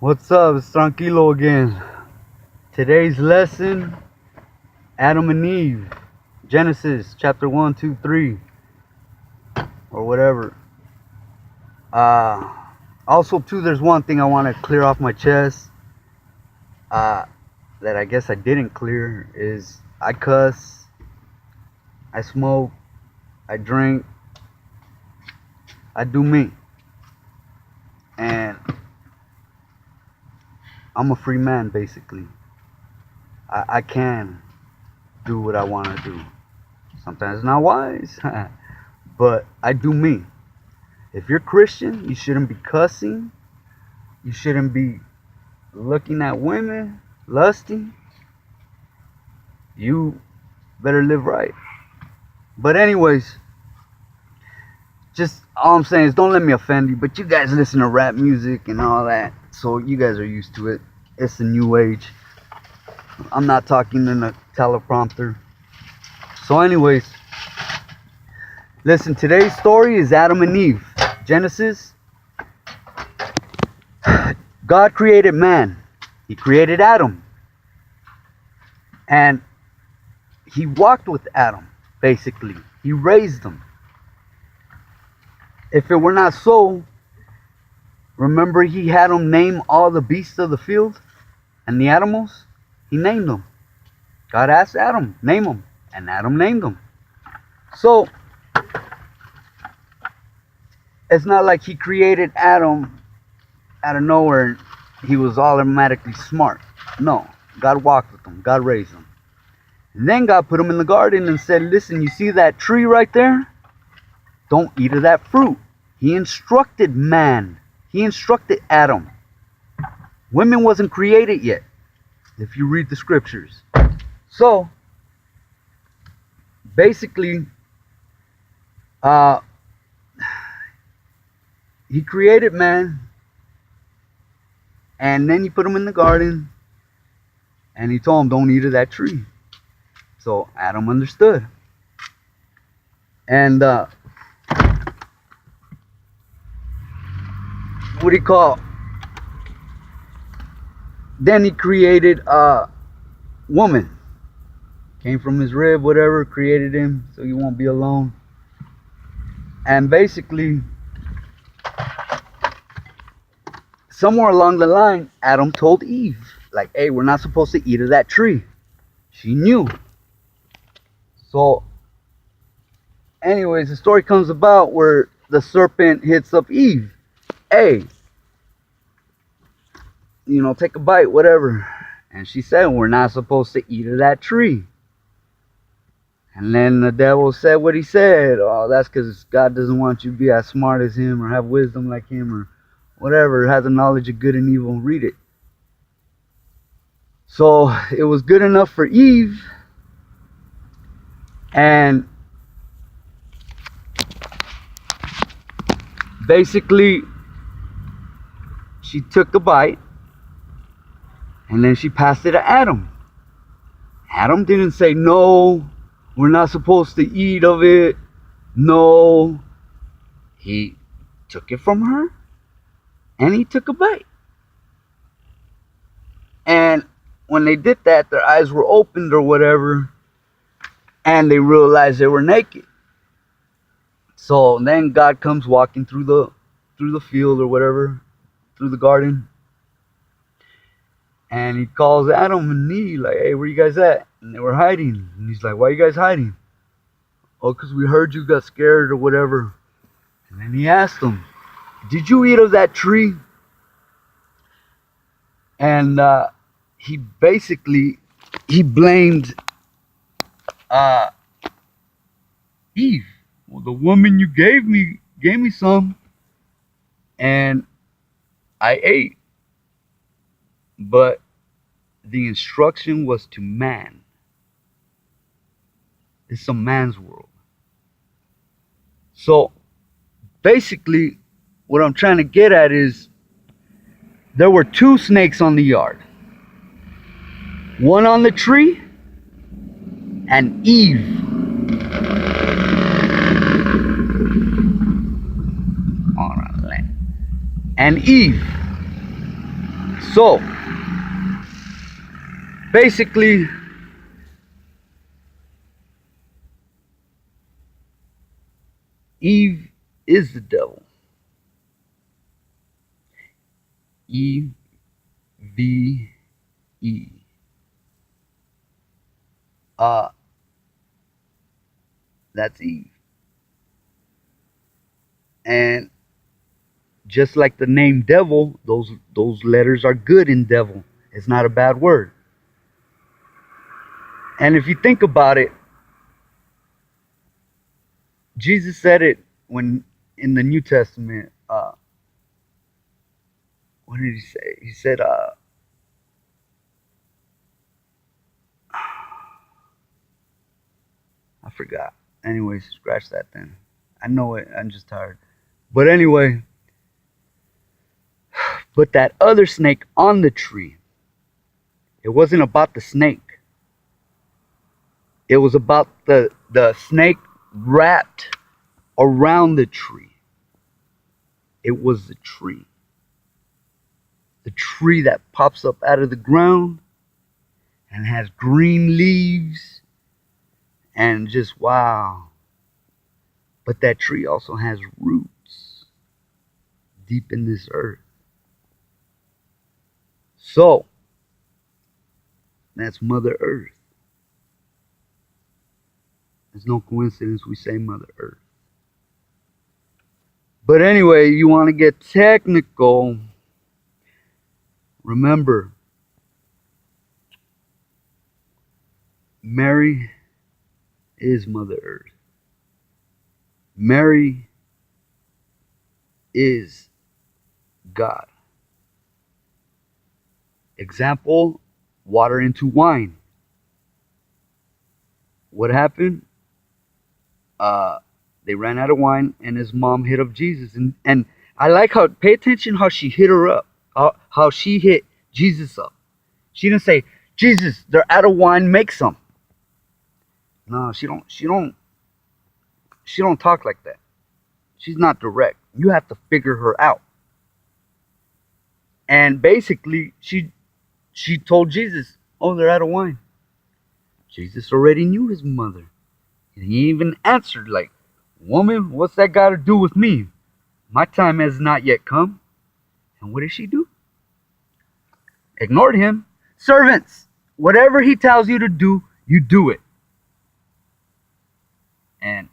What's up? It's Tranquilo again. Today's lesson, Adam and Eve, Genesis chapter 1, 2, 3, or whatever. Also, too, there's one thing I want to clear off my chest that I guess I didn't clear is I cuss, I smoke, I drink, I do me. And I'm a free man, basically. I can do what I want to do. Sometimes not wise, but I do me. If you're Christian, you shouldn't be cussing. You shouldn't be looking at women, lusting. You better live right. But anyways, just all I'm saying is don't let me offend you. But you guys listen to rap music and all that, so you guys are used to it. It's the new age. I'm not talking in a teleprompter. So anyways, listen, today's story is Adam and Eve. Genesis. God created man. He created Adam. And he walked with Adam, basically. He raised him. If it were not so, remember he had him name all the beasts of the field and the animals? He named them. God asked Adam, name them. And Adam named them. So, it's not like he created Adam out of nowhere and he was automatically smart. No, God walked with him. God raised him. And then God put him in the garden and said, listen, you see that tree right there? Don't eat of that fruit. He instructed man. He instructed Adam. Women wasn't created yet, if you read the scriptures. So, basically, he created man, and then he put him in the garden, and he told him, don't eat of that tree. So Adam understood. And what do you call? Then he created a woman. Came from his rib, whatever, created him so he won't be alone. And basically, somewhere along the line, Adam told Eve, like, hey, we're not supposed to eat of that tree. She knew. So, anyways, the story comes about where the serpent hits up Eve. Hey, take a bite, whatever. And she said, we're not supposed to eat of that tree. And then the devil said what he said. Oh, that's because God doesn't want you to be as smart as him or have wisdom like him or whatever. Has the knowledge of good and evil. Read it. So it was good enough for Eve. And basically, she took a bite. And then she passed it to Adam. Adam didn't say, no, we're not supposed to eat of it. No. He took it from her. And he took a bite. And when they did that, their eyes were opened or whatever. And they realized they were naked. So then God comes walking through the field or whatever. Through the garden. And he calls Adam and Eve, like, hey, where you guys at? And they were hiding. And he's like, why are you guys hiding? Oh, because we heard you got scared or whatever. And then he asked them, did you eat of that tree? And he blamed Eve. Well, the woman you gave me some. And I ate. But the instruction was to man. It's a man's world. So basically, what I'm trying to get at is there were two snakes on the yard. One on the tree and Eve. On land. And Eve. So, basically, Eve is the devil. Eve. Uh, that's Eve. And just like the name devil, those letters are good in devil. It's not a bad word. And if you think about it, Jesus said it when in the New Testament. What did he say? He said, I forgot. Anyways, scratch that then. I know it. I'm just tired. But anyway, but that other snake on the tree, it wasn't about the snake. It was about the snake wrapped around the tree. It was the tree. The tree that pops up out of the ground and has green leaves and just wow. But that tree also has roots deep in this earth. So, that's Mother Earth. It's no coincidence we say Mother Earth. But anyway, you want to get technical, remember, Mary is Mother Earth. Mary is God. Example, water into wine. What happened? They ran out of wine, and his mom hit up Jesus. And I like how, pay attention how she hit her up, how she hit Jesus up. She didn't say, Jesus, they're out of wine, make some. No, she don't talk like that. She's not direct. You have to figure her out. And basically, she told Jesus, oh, they're out of wine. Jesus already knew his mother. And he even answered like, woman, what's that got to do with me? My time has not yet come. And what did she do? Ignored him. Servants, whatever he tells you to do, you do it. And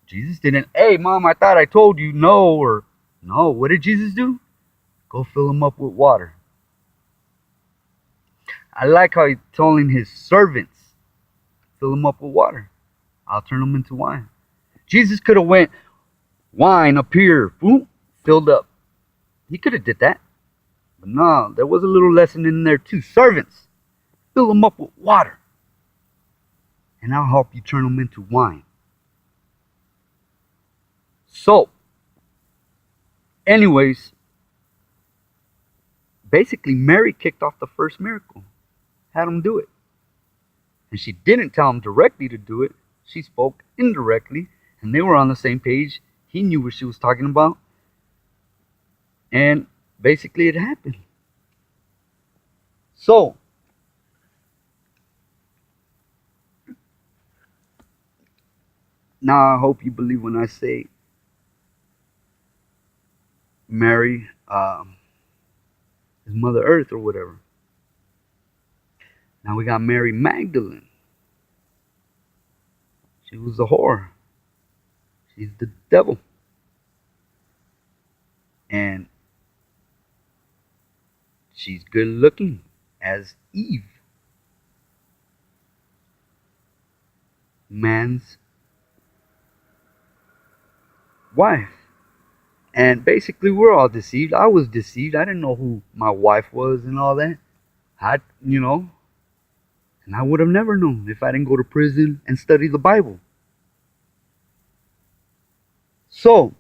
Jesus didn't, hey, mom, I thought I told you no, or no. What did Jesus do? Go fill him up with water. I like how he's telling his servants, fill him up with water. I'll turn them into wine. Jesus could have went, wine up here, boom, filled up. He could have did that. But no, there was a little lesson in there too. Servants, fill them up with water. And I'll help you turn them into wine. So, anyways, basically Mary kicked off the first miracle. Had him do it. And she didn't tell him directly to do it. She spoke indirectly. And they were on the same page. He knew what she was talking about. And basically it happened. So, now I hope you believe when I say Mary is Mother Earth or whatever. Now we got Mary Magdalene. She was a whore. She's the devil. And she's good looking as Eve. Man's wife. And basically we're all deceived. I was deceived. I didn't know who my wife was and all that. And I would have never known if I didn't go to prison and study the Bible. So,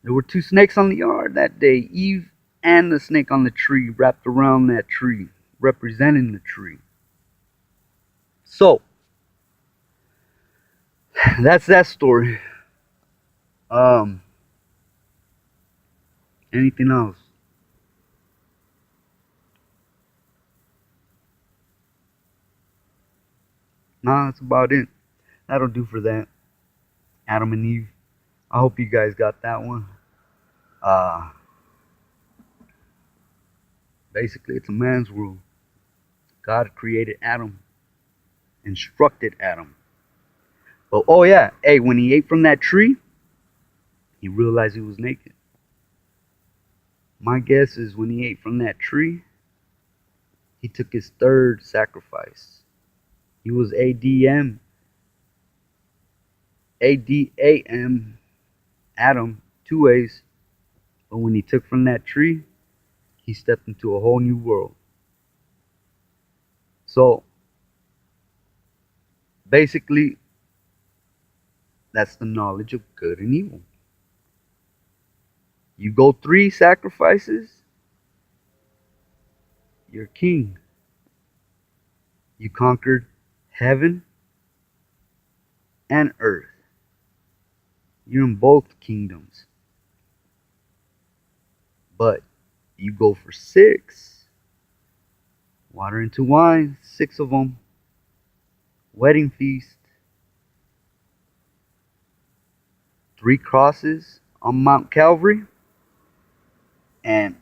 there were two snakes on the yard that day. Eve and the snake on the tree wrapped around that tree, representing the tree. So, that's that story. Anything else? Nah, that's about it. That'll do for that. Adam and Eve. I hope you guys got that one. Uh, Basically, it's a man's world. God created Adam, instructed Adam. But oh yeah, hey, when he ate from that tree, he realized he was naked. My guess is when he ate from that tree, he took his third sacrifice. He was ADAM, Adam, two ways. But when he took from that tree, he stepped into a whole new world. So basically, that's the knowledge of good and evil. You go three sacrifices, you're king. You conquered heaven and earth. You're in both kingdoms. But you go for six. Water into wine, six of them. Wedding feast. 3 crosses on Mount Calvary. And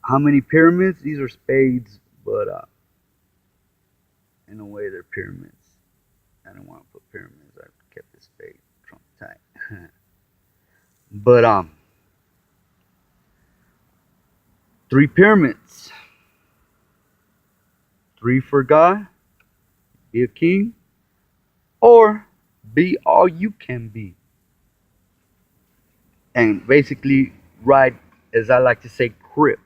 how many pyramids? These are spades, but in a way they're pyramids. I didn't want to put pyramids. I kept the spade trump tight. But 3 pyramids. 3 for God, be a king, or be all you can be. And basically ride, as I like to say, crip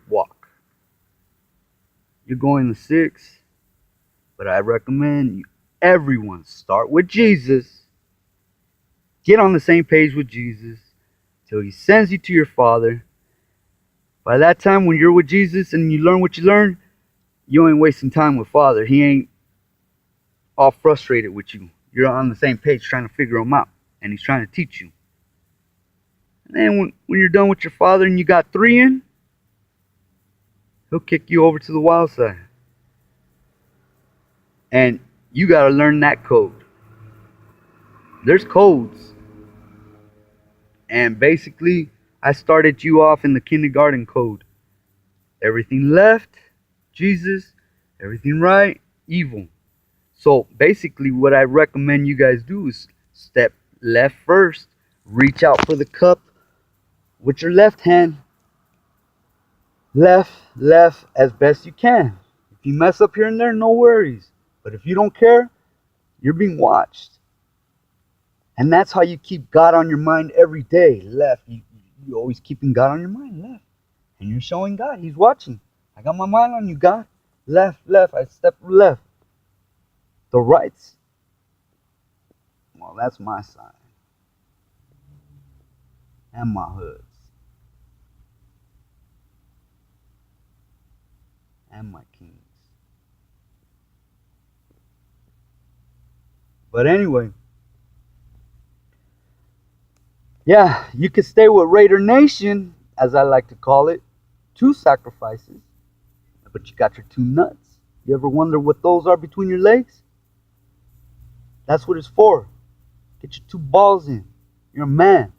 walk. You're going to 6, but I recommend everyone start with Jesus. Get on the same page with Jesus till he sends you to your Father. By that time, when you're with Jesus and you learn what you learn, you ain't wasting time with Father. He ain't all frustrated with you. You're on the same page trying to figure him out, and he's trying to teach you. And then when you're done with your Father and you got 3 in, he'll kick you over to the wild side. And you got to learn that code. There's codes. And basically, I started you off in the kindergarten code. Everything left, Jesus. Everything right, evil. So basically, what I recommend you guys do is step left first. Reach out for the cup with your left hand. Left as best you can. If you mess up here and there, no worries. But if you don't care, you're being watched. And that's how you keep God on your mind every day. Left. You're always keeping God on your mind. Left. And you're showing God. He's watching. I got my mind on you, God. Left. I step left. The rights. Well, that's my side. And my hoods. And my kings. But anyway. Yeah, you could stay with Raider Nation, as I like to call it. 2 sacrifices. But you got your 2 nuts. You ever wonder what those are between your legs? That's what it's for. Get your 2 balls in. You're a man.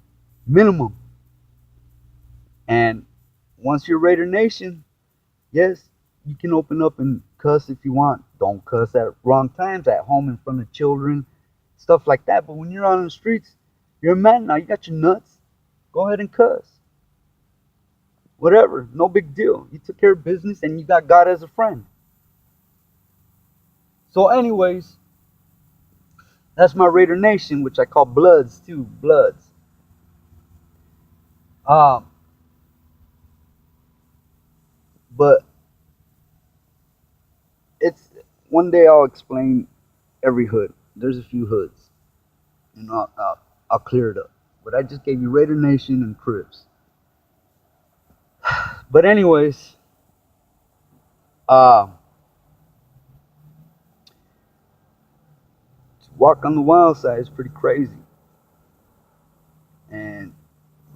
Minimum. And once you're Raider Nation, yes, you can open up and cuss if you want. Don't cuss at wrong times, at home in front of children, stuff like that. But when you're out on the streets, you're a man now. You got your nuts. Go ahead and cuss. Whatever. No big deal. You took care of business and you got God as a friend. So anyways, that's my Raider Nation, which I call Bloods too. Bloods. But it's one day I'll explain every hood. There's a few hoods, and I'll clear it up. But I just gave you Raider Nation and Crips. But anyways, to walk on the wild side is pretty crazy, and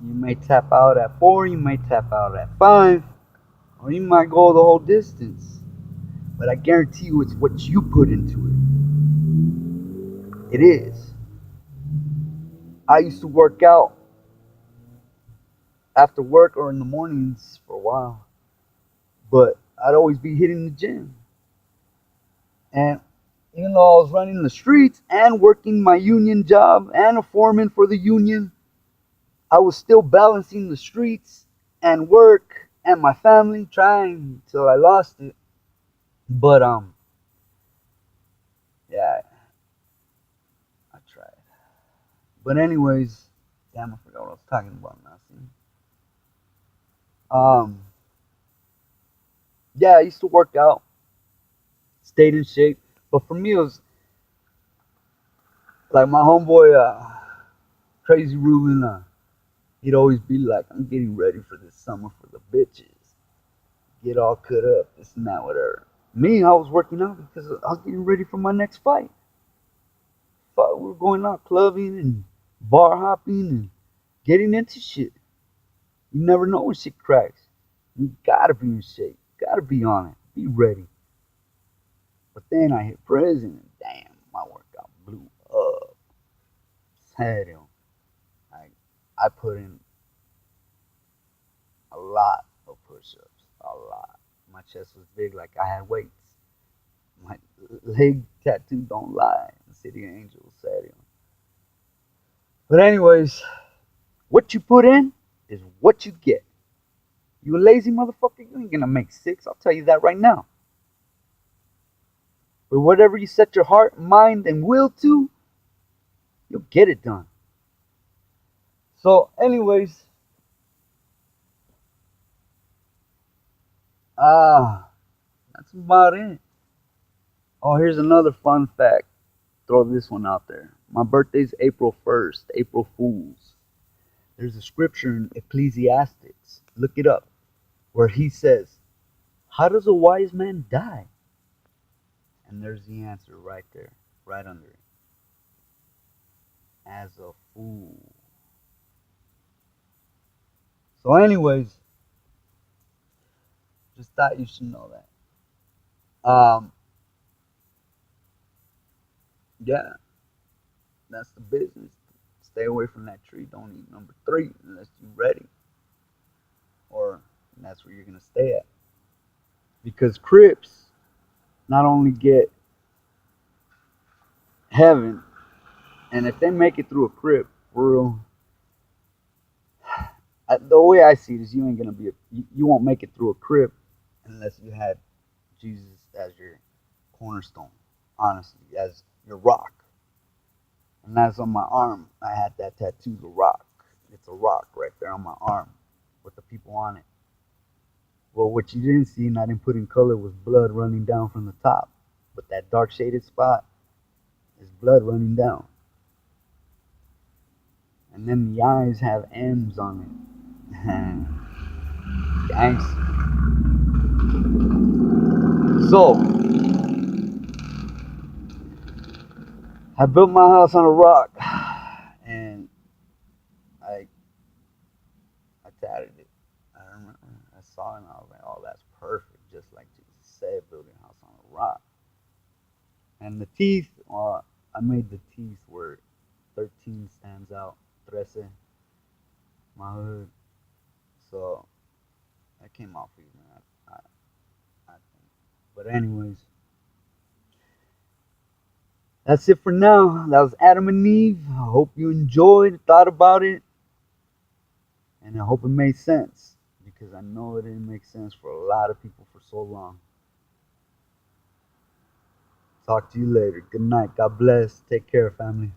you may tap out at 4, you may tap out at 5, or you might go the whole distance. But I guarantee you it's what you put into it. It is. I used to work out after work or in the mornings for a while, but I'd always be hitting the gym. And even though I was running the streets and working my union job and a foreman for the union, I was still balancing the streets and work and my family, trying till I lost it. But yeah, I tried. But anyways, damn, I forgot what I was talking about now. See? Um, yeah, I used to work out, stayed in shape. But for me, it was like my homeboy, Crazy Ruben. He'd always be like, "I'm getting ready for this summer for the bitches. Get all cut up, this and that, whatever." Me, I was working out because I was getting ready for my next fight. Fuck, we were going out clubbing and bar hopping and getting into shit. You never know when shit cracks. You gotta be in shape. Gotta be on it. Be ready. But then I hit prison and damn, my workout blew up. Serio. I put in a lot of push-ups. A lot. My chest was big like I had weights. My leg tattoo don't lie. The City of Angels, serio. But anyways, what you put in is what you get. You a lazy motherfucker, you ain't gonna make six. I'll tell you that right now. But whatever you set your heart, mind, and will to, you'll get it done. So, anyways, that's about it. Oh, here's another fun fact. Throw this one out there. My birthday's April 1st, April Fools. There's a scripture in Ecclesiastics. Look it up. Where he says, "How does a wise man die?" And there's the answer right there, right under it. As a fool. So, anyways, just thought you should know that. Yeah, that's the business. Stay away from that tree. Don't eat number three unless you're ready, or that's where you're gonna stay at. Because Crips not only get heaven, and if they make it through a Crip, for real, the way I see it is, you ain't gonna be you won't make it through a Crip unless you had Jesus as your cornerstone, honestly, as your rock. And that's on my arm. I had that tattoo, the rock. It's a rock right there on my arm with the people on it. Well, what you didn't see and I didn't put in color was blood running down from the top. But that dark shaded spot is blood running down. And then the eyes have M's on it. Thanks. So, I built my house on a rock. And I I tatted it. I remember I saw it and I was like, "Oh, that's perfect." Just like Jesus said, building a house on a rock. And the teeth, well, I made the teeth where 13 stands out. 13, my hood. So that came off easy, I think. But anyways, that's it for now. That was Adam and Eve. I hope you enjoyed, thought about it, and I hope it made sense. Because I know it didn't make sense for a lot of people for so long. Talk to you later. Good night. God bless. Take care, family.